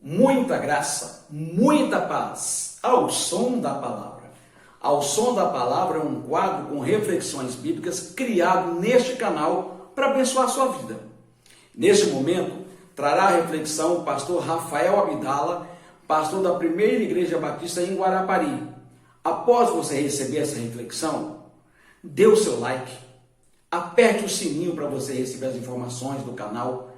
Muita graça, muita paz, ao som da palavra. Ao som da palavra é um quadro com reflexões bíblicas criado neste canal para abençoar a sua vida. Neste momento, trará a reflexão o pastor Rafael Abdala, pastor da Primeira Igreja Batista em Guarapari. Após você receber essa reflexão, dê o seu like, aperte o sininho para você receber as informações do canal,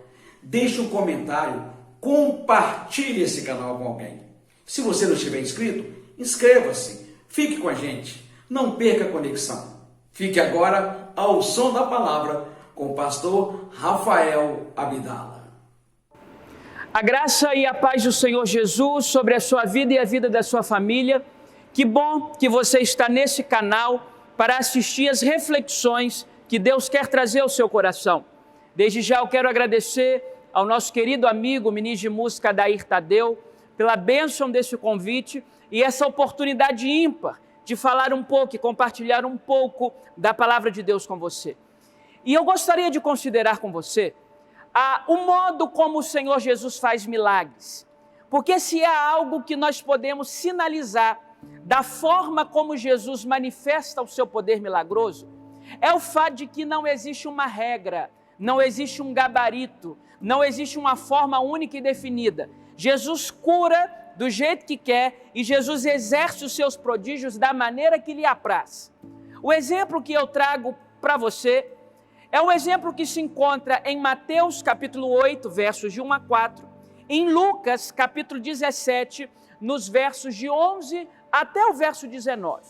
deixe um comentário, compartilhe esse canal com alguém. Se você não estiver inscrito, inscreva-se, fique com a gente, não perca a conexão. Fique agora ao som da palavra com o pastor Rafael Abdala. A graça e a paz do Senhor Jesus sobre a sua vida e a vida da sua família. Que bom que você está nesse canal para assistir as reflexões que Deus quer trazer ao seu coração. Desde já eu quero agradecer ao nosso querido amigo, ministro de música Adair Tadeu, pela bênção desse convite e essa oportunidade ímpar de falar um pouco e compartilhar um pouco da palavra de Deus com você. E eu gostaria de considerar com você o modo como o Senhor Jesus faz milagres. Porque se há algo que nós podemos sinalizar da forma como Jesus manifesta o seu poder milagroso, é o fato de que não existe uma regra, não existe um gabarito, não existe uma forma única e definida. Jesus cura do jeito que quer e Jesus exerce os seus prodígios da maneira que lhe apraz. O exemplo que eu trago para você é um exemplo que se encontra em Mateus capítulo 8, versos de 1 a 4, em Lucas capítulo 17, nos versos de 11 até o verso 19.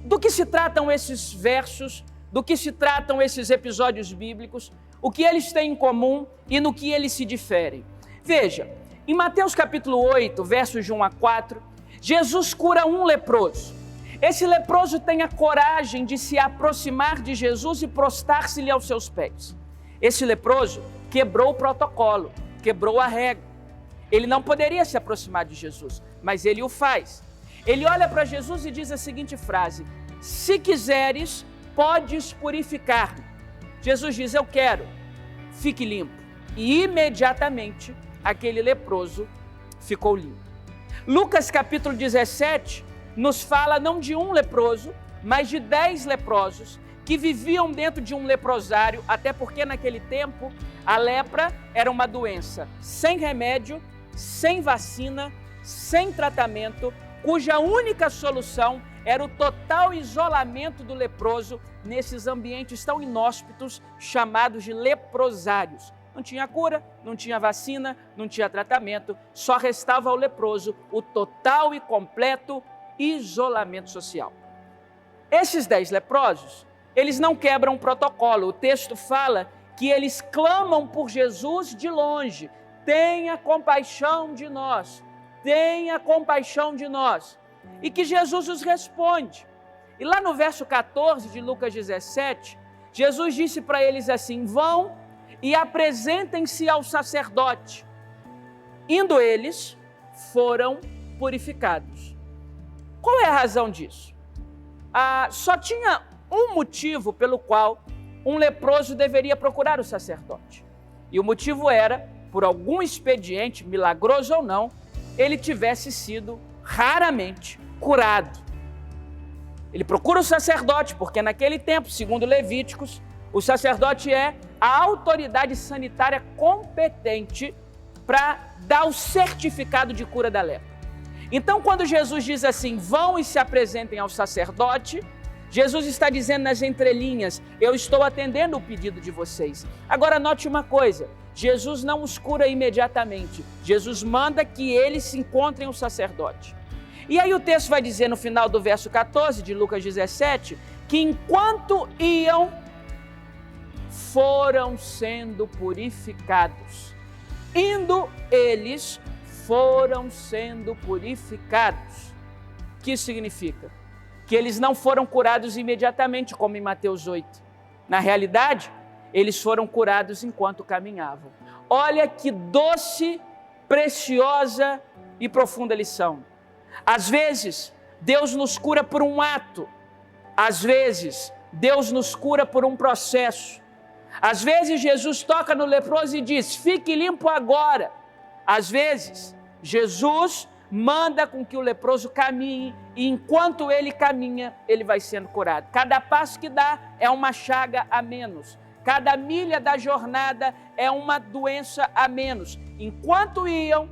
Do que se tratam esses versos? Do que se tratam esses episódios bíblicos? O que eles têm em comum e no que eles se diferem? Veja, em Mateus capítulo 8, versos de 1 a 4, Jesus cura um leproso. Esse leproso tem a coragem de se aproximar de Jesus e prostrar-se-lhe aos seus pés. Esse leproso quebrou o protocolo, quebrou a regra. Ele não poderia se aproximar de Jesus, mas ele o faz. Ele olha para Jesus e diz a seguinte frase: se quiseres, podes purificar-me. Jesus diz: eu quero, fique limpo. E imediatamente aquele leproso ficou limpo. Lucas capítulo 17 nos fala não de um leproso, mas de 10 leprosos que viviam dentro de um leprosário, até porque naquele tempo a lepra era uma doença sem remédio, sem vacina, sem tratamento, cuja única solução era o total isolamento do leproso nesses ambientes tão inóspitos chamados de leprosários. Não tinha cura, não tinha vacina, não tinha tratamento, só restava ao leproso o total e completo isolamento social. Esses 10 leprosos, eles não quebram o protocolo. O texto fala que eles clamam por Jesus de longe: tenha compaixão de nós, tenha compaixão de nós. E que Jesus os responde. E lá no verso 14 de Lucas 17, Jesus disse para eles assim: vão e apresentem-se ao sacerdote. Indo eles, foram purificados. Qual é a razão disso? Só tinha um motivo pelo qual um leproso deveria procurar o sacerdote. E o motivo era, por algum expediente, milagroso ou não, ele tivesse sido raramente curado. Ele procura o sacerdote, porque naquele tempo, segundo Levíticos, o sacerdote é a autoridade sanitária competente para dar o certificado de cura da lepra. Então, quando Jesus diz assim: vão e se apresentem ao sacerdote, Jesus está dizendo nas entrelinhas: eu estou atendendo o pedido de vocês. Agora note uma coisa: Jesus não os cura imediatamente. Jesus manda que eles se encontrem o sacerdote. E aí o texto vai dizer no final do verso 14 de Lucas 17, que enquanto iam, foram sendo purificados. Indo eles, foram sendo purificados. O que isso significa? Que eles não foram curados imediatamente, como em Mateus 8. Na realidade, eles foram curados enquanto caminhavam. Olha que doce, preciosa e profunda lição. Às vezes, Deus nos cura por um ato. Às vezes, Deus nos cura por um processo. Às vezes, Jesus toca no leproso e diz: fique limpo agora. Às vezes, Jesus manda com que o leproso caminhe e enquanto ele caminha, ele vai sendo curado. Cada passo que dá é uma chaga a menos. Cada milha da jornada é uma doença a menos. Enquanto iam,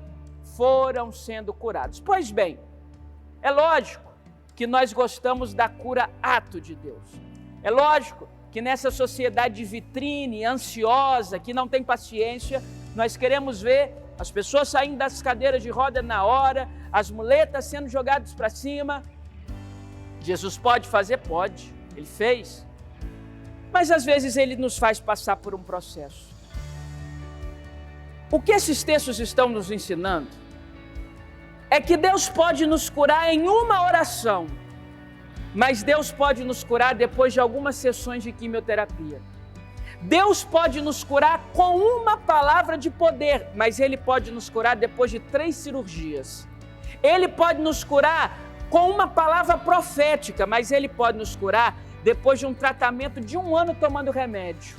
foram sendo curados. Pois bem, é lógico que nós gostamos da cura ato de Deus. É lógico que nessa sociedade de vitrine, ansiosa, que não tem paciência, nós queremos ver as pessoas saindo das cadeiras de roda na hora, as muletas sendo jogadas para cima. Jesus pode fazer? Pode. Ele fez. Mas às vezes ele nos faz passar por um processo. O que esses textos estão nos ensinando é que Deus pode nos curar em uma oração, mas Deus pode nos curar depois de algumas sessões de quimioterapia. Deus pode nos curar com uma palavra de poder, mas Ele pode nos curar depois de 3 cirurgias. Ele pode nos curar com uma palavra profética, mas Ele pode nos curar depois de um tratamento de 1 ano tomando remédio.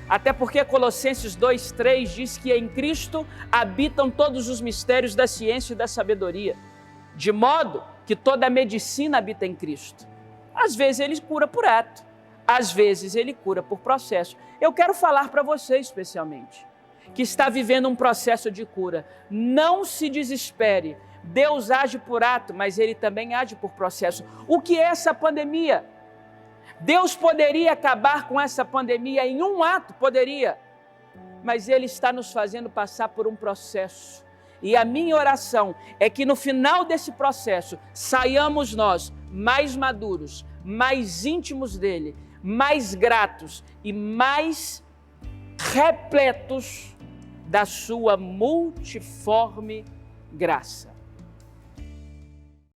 Até porque Colossenses 2:3 diz que em Cristo habitam todos os mistérios da ciência e da sabedoria, de modo que toda a medicina habita em Cristo. Às vezes Ele cura por ato, às vezes Ele cura por processo. Eu quero falar para você especialmente, que está vivendo um processo de cura. Não se desespere. Deus age por ato, mas Ele também age por processo. O que é essa pandemia? Deus poderia acabar com essa pandemia em um ato, poderia, mas Ele está nos fazendo passar por um processo. E a minha oração é que no final desse processo, saiamos nós mais maduros, mais íntimos dEle, mais gratos e mais repletos da sua multiforme graça.